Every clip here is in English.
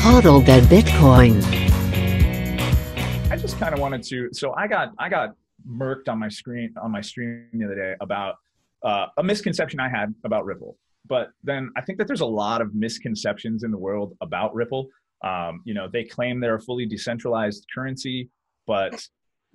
hodl the Bitcoin. I just kind of wanted to. So I got murked on my stream the other day about a misconception I had about Ripple. But then I think that there's a lot of misconceptions in the world about Ripple. They claim they're a fully decentralized currency, but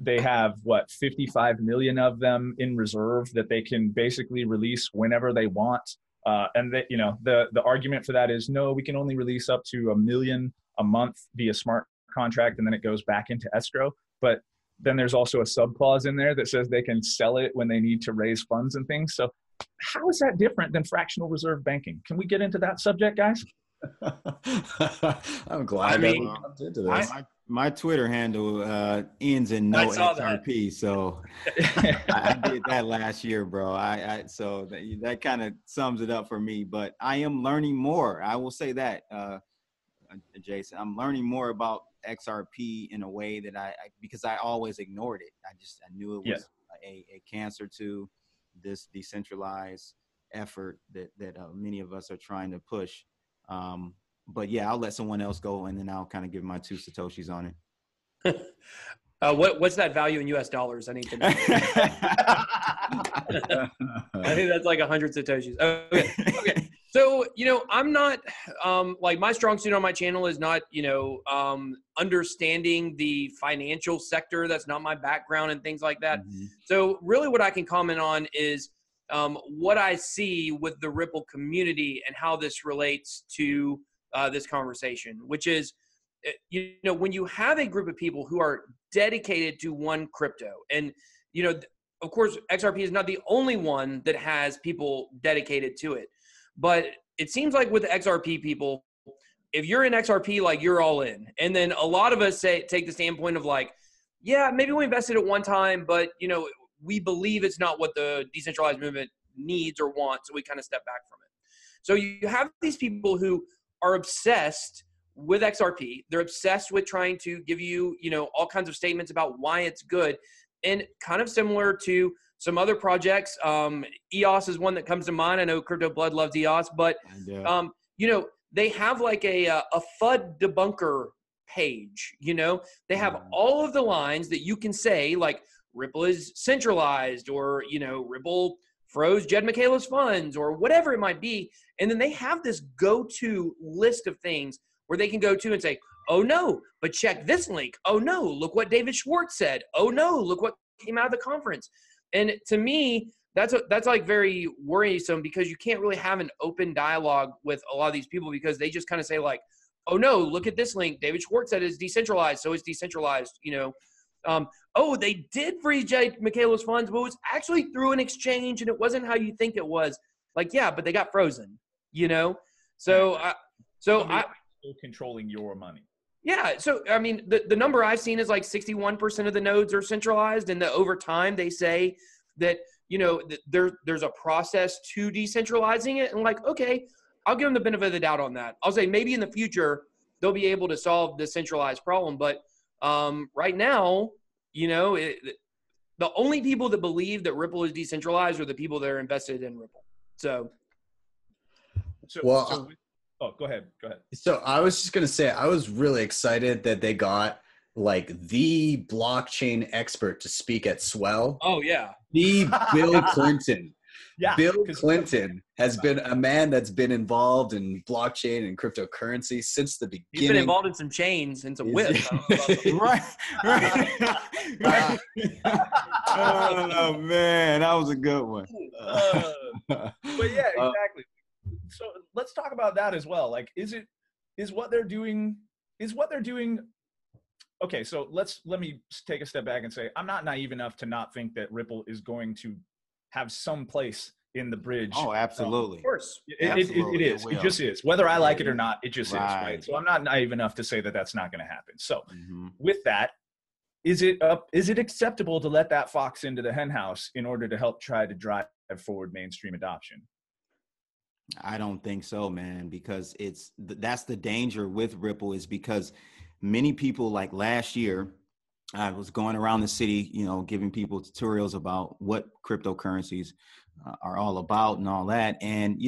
they have 55 million of them in reserve that they can basically release whenever they want. And that, the argument for that is, no, we can only release up to 1 million a month via smart contract, and then it goes back into escrow. But then there's also a sub clause in there that says they can sell it when they need to raise funds and things. So how is that different than fractional reserve banking? Can we get into that subject, guys? I'm glad that we jumped into this. My Twitter handle ends in no XRP, so I did that last year, bro. So that kind of sums it up for me. But I am learning more. I will say that, Jason, I'm learning more about XRP in a way that because I always ignored it. I knew it was a cancer to this decentralized effort that many of us are trying to push. But yeah, I'll let someone else go, and then I'll kind of give my 2 Satoshis on it. What's that value in US dollars? I need to know. I think that's like 100 Satoshis. Okay. So, I'm not, my strong suit on my channel is not, understanding the financial sector. That's not my background and things like that. Mm-hmm. So really what I can comment on is what I see with the Ripple community and how this relates to this conversation, which is, when you have a group of people who are dedicated to one crypto, and, of course, XRP is not the only one that has people dedicated to it. But it seems like with the XRP people, if you're in XRP, like, you're all in. And then a lot of us take the standpoint of like, yeah, maybe we invested at one time, but, we believe it's not what the decentralized movement needs or wants. So we kind of step back from it. So you have these people who are obsessed with XRP. They're obsessed with trying to give you, all kinds of statements about why it's good. And kind of similar to some other projects, EOS is one that comes to mind. I know Crypto Blood loves EOS, but they have like a FUD debunker page. They have all of the lines that you can say, like, Ripple is centralized, or Ripple froze Jed Michaela's funds, or whatever it might be. And then they have this go-to list of things where they can go to and say, oh no, but check this link. Oh no, look what David Schwartz said. Oh no, look what came out of the conference. And to me, that's like very worrisome, because you can't really have an open dialogue with a lot of these people, because they just kind of say like, oh no, look at this link. David Schwartz said it's decentralized, so it's decentralized, oh, they did freeze Jed Michaela's funds, but it was actually through an exchange and it wasn't how you think it was. Like, yeah, but they got frozen, So I controlling your money. Yeah. So, I mean, the number I've seen is like 61% of the nodes are centralized, and that over time they say that, there's a process to decentralizing it. And like, okay, I'll give them the benefit of the doubt on that. I'll say maybe in the future they'll be able to solve the centralized problem. But right now, the only people that believe that Ripple is decentralized are the people that are invested in Ripple. So oh, go ahead. So I was just going to say, I was really excited that they got like the blockchain expert to speak at Swell. Oh yeah. The Bill Clinton. Yeah. Bill Clinton has been a man that's been involved in blockchain and cryptocurrency since the beginning. He's been involved in some chains and some whips. Right. Oh man, that was a good one. But yeah, exactly. So let's talk about that as well. Like, is what they're doing? Okay, so let me take a step back and say, I'm not naive enough to not think that Ripple is going to have some place in the bridge. Oh, absolutely. Of course. It is. It just is. Whether I like it or not, it just is, right? So I'm not naive enough to say that that's not going to happen. So with that, is it acceptable to let that fox into the henhouse in order to help try to drive forward mainstream adoption? I don't think so, man, because that's the danger with Ripple, is because many people, like last year, I was going around the city, giving people tutorials about what cryptocurrencies are all about and all that. And,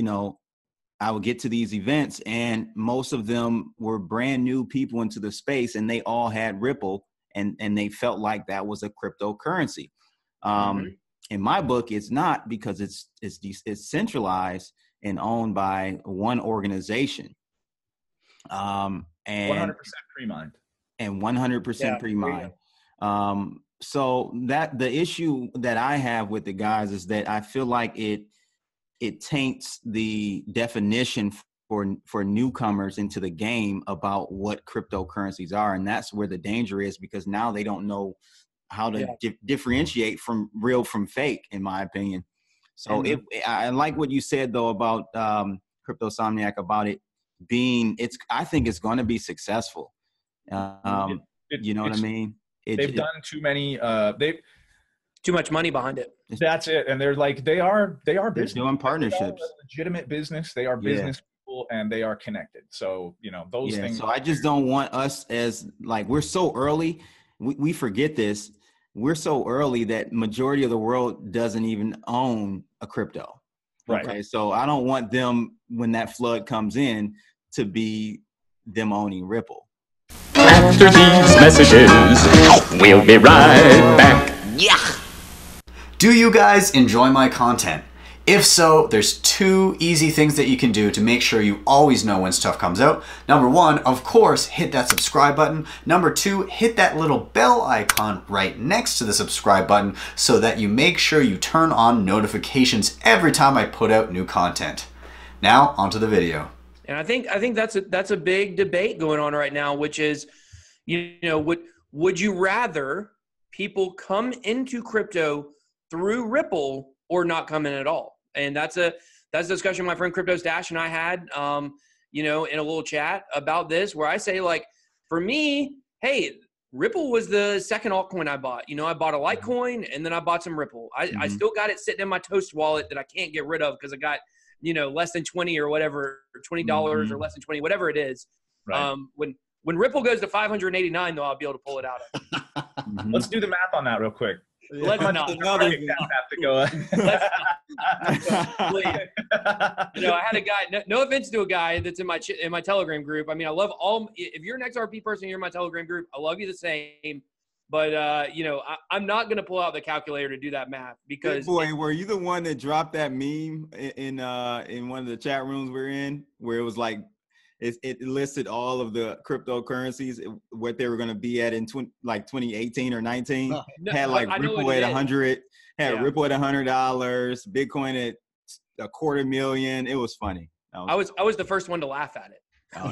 I would get to these events, and most of them were brand new people into the space, and they all had Ripple, and they felt like that was a cryptocurrency. In my book, it's not, because it's centralized and owned by one organization. And 100% pre-mined. And 100% pre-mined. So that the issue that I have with the guys is that I feel like it taints the definition for newcomers into the game about what cryptocurrencies are. And that's where the danger is, because now they don't know how to differentiate from real from fake, in my opinion. So I like what you said though about Cryptosomniac, about it being, I think it's going to be successful. You know what I mean? They've done too many, too much money behind it. That's it. And they're like, they are business. They're doing partnerships. They are a legitimate business. They are business people, and they are connected. So, those things. So I just don't want us, as like, we're so early. We forget this. We're so early that majority of the world doesn't even own a crypto. Right. Okay. So I don't want them, when that flood comes in, to be them owning Ripple. After these messages, we'll be right back. Yeah. Do you guys enjoy my content? If so, there's 2 easy things that you can do to make sure you always know when stuff comes out. Number 1, of course, hit that subscribe button. Number 2, hit that little bell icon right next to the subscribe button so that you make sure you turn on notifications every time I put out new content. Now, onto the video. And I think that's a big debate going on right now, which is, would you rather people come into crypto through Ripple or not come in at all? And that's a discussion my friend Crypto Stash and I had, in a little chat about this, where I say, like, for me, hey, Ripple was the second altcoin I bought. I bought a Litecoin and then I bought some Ripple. I still got it sitting in my Toast wallet that I can't get rid of because I got, less than 20 or whatever, $20 or less than 20, whatever it is. Right. When Ripple goes to 589, though, I'll be able to pull it out of. Let's do the math on that real quick. Let's not. Please. I had a guy. No offense to a guy that's in my Telegram group. I mean, I love all. If you're an XRP person, you're in my Telegram group. I love you the same. But I'm not going to pull out the calculator to do that math, because. Boy, were you the one that dropped that meme in one of the chat rooms we're in, where it was like, it listed all of the cryptocurrencies, what they were going to be at in 2018 or 19. Had like Ripple at 100, Ripple at $100, Bitcoin at $250,000. It was funny. I was the first one to laugh at it. Oh,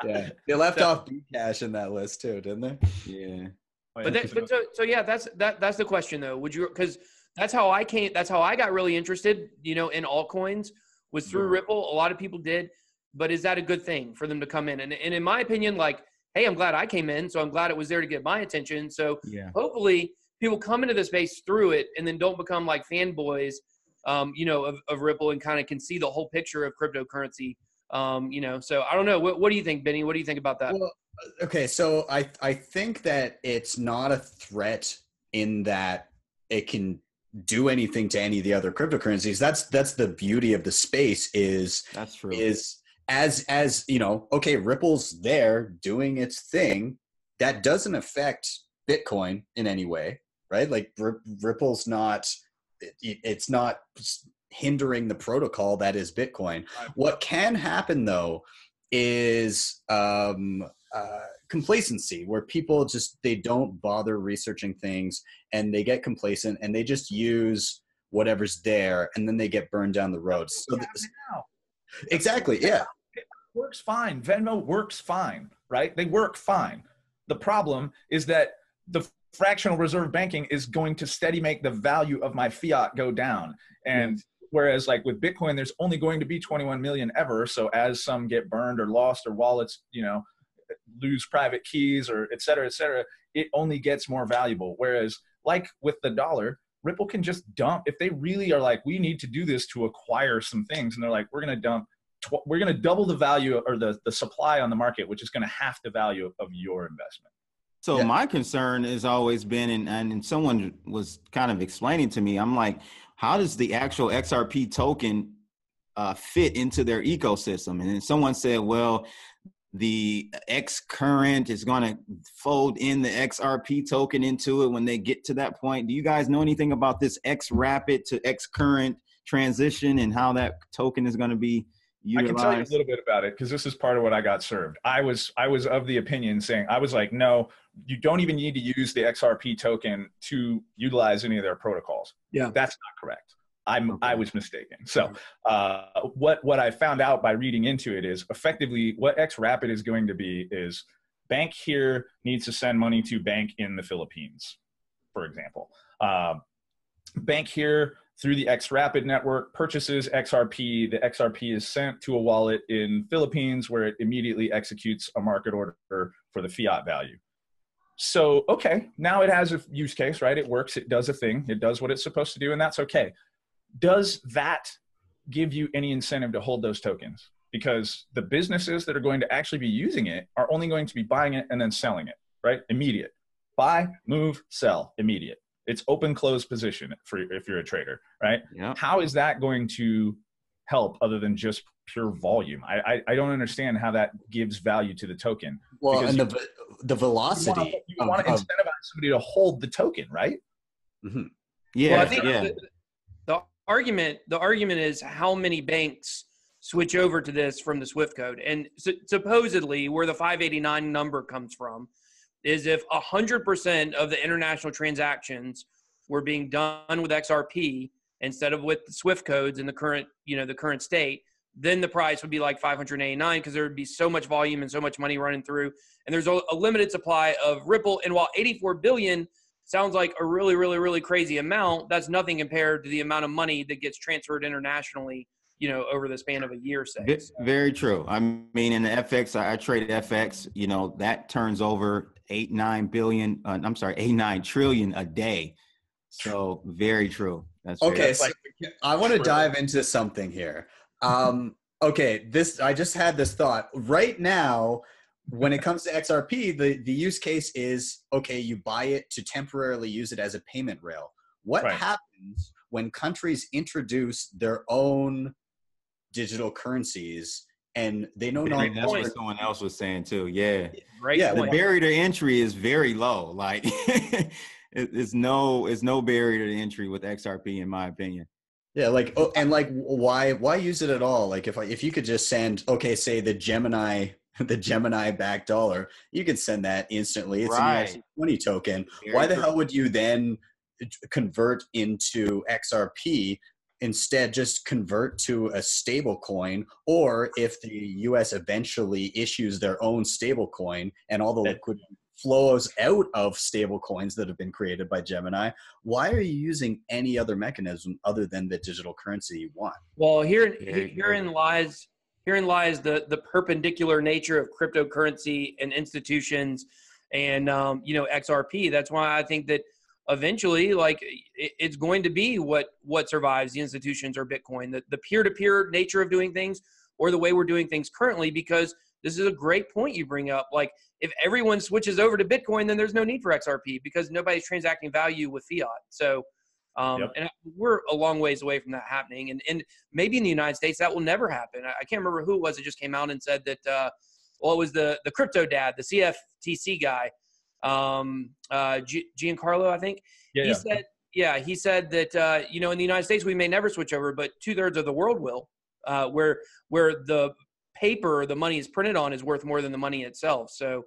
yeah. They left off Bcash in that list too, didn't they? Yeah. But that's the question though. Would you? Because that's how I got really interested, in altcoins, was through Ripple. A lot of people did. But is that a good thing for them to come in? And in my opinion, like, hey, I'm glad I came in, so I'm glad it was there to get my attention. So hopefully people come into the space through it and then don't become like fanboys, of Ripple, and kind of can see the whole picture of cryptocurrency. So I don't know. What do you think, Benny? What do you think about that? Well, okay, so I think that it's not a threat in that it can do anything to any of the other cryptocurrencies. That's the beauty of the space. That's true. As okay, Ripple's there doing its thing. That doesn't affect Bitcoin in any way, right? Like Ripple's not, it's not hindering the protocol that is Bitcoin. Right. What can happen though is complacency, where people they don't bother researching things and they get complacent and they just use whatever's there, and then they get burned down the road. So exactly. Yeah. It works fine. Venmo works fine, right? They work fine. The problem is that the fractional reserve banking is going to steady make the value of my fiat go down. And whereas like with Bitcoin, there's only going to be 21 million ever. So as some get burned or lost, or wallets, lose private keys, or et cetera, it only gets more valuable. Whereas like with the dollar, Ripple can just dump. If they really are like, we need to do this to acquire some things, and they're like, we're going to double the value, or the supply on the market, which is going to half the value of your investment. So my concern has always been, and someone was kind of explaining to me, I'm like, how does the actual XRP token fit into their ecosystem. And then someone said, well, the X current is going to fold in the XRP token into it when they get to that point. Do you guys know anything about this X rapid to X current transition and how that token is going to be utilized? I can tell you a little bit about it because this is part of what I got served. I was of the opinion saying, I was like, no, you don't even need to use the XRP token to utilize any of their protocols. Yeah, that's not correct. I was mistaken. So what I found out by reading into it is effectively what X Rapid is going to be is bank here needs to send money to bank in the Philippines, for example. Bank here through the X Rapid network purchases XRP. The XRP is sent to a wallet in Philippines where it immediately executes a market order for the fiat value. So, okay, now it has a use case, right? It works, it does a thing, it does what it's supposed to do, and that's okay. Does that give you any incentive to hold those tokens? Because the businesses that are going to actually be using it are only going to be buying it and then selling it, right? Immediate. Buy, move, sell, immediate. It's open, close position for if you're a trader, right? Yeah. How is that going to help other than just pure volume? I don't understand how that gives value to the token. Well, and the velocity. You want to incentivize somebody to hold the token, right? Mm-hmm. Yeah. Well, I think the argument is how many banks switch over to this from the Swift code. And supposedly where the 589 number comes from is if 100% of the international transactions were being done with XRP instead of with the Swift codes in the current state, then the price would be like 589 because there would be so much volume and so much money running through. And there's a limited supply of Ripple. And while 84 billion sounds like a really, really, really crazy amount, that's nothing compared to the amount of money that gets transferred internationally, over the span of a year, say. Very true. I mean, in the FX, I traded FX, that turns over 89 trillion a day. So very true. That's okay. So I want to dive into something here. Okay. I just had this thought right now. When it comes to XRP, the use case is, okay, you buy it to temporarily use it as a payment rail. What happens when countries introduce their own digital currencies and they know not? That's what someone else was saying too. Yeah. Right. Yeah. The barrier to entry is very low. Like it's no barrier to entry with XRP, in my opinion. Yeah, why use it at all? Like if you could just send, say the Gemini backed dollar, you could send that instantly. It's an ERC20 token. Why the hell would you then convert into XRP? Instead, just convert to a stable coin, or if the US eventually issues their own stable coin and all the liquidity flows out of stable coins that have been created by Gemini, why are you using any other mechanism other than the digital currency you want? Well, herein lies the perpendicular nature of cryptocurrency and institutions and XRP. That's why I think that eventually, it's going to be what survives the institutions or Bitcoin, the peer-to-peer nature of doing things or the way we're doing things currently, because this is a great point you bring up. Like, if everyone switches over to Bitcoin, then there's no need for XRP because nobody's transacting value with fiat. So, and we're a long ways away from that happening. And maybe in the United States, that will never happen. I can't remember who it was that just came out and said that, it was the crypto dad, the CFTC guy, Giancarlo, I think. He said that, in the United States, we may never switch over, but 2/3 of the world will, where the paper the money is printed on is worth more than the money itself. So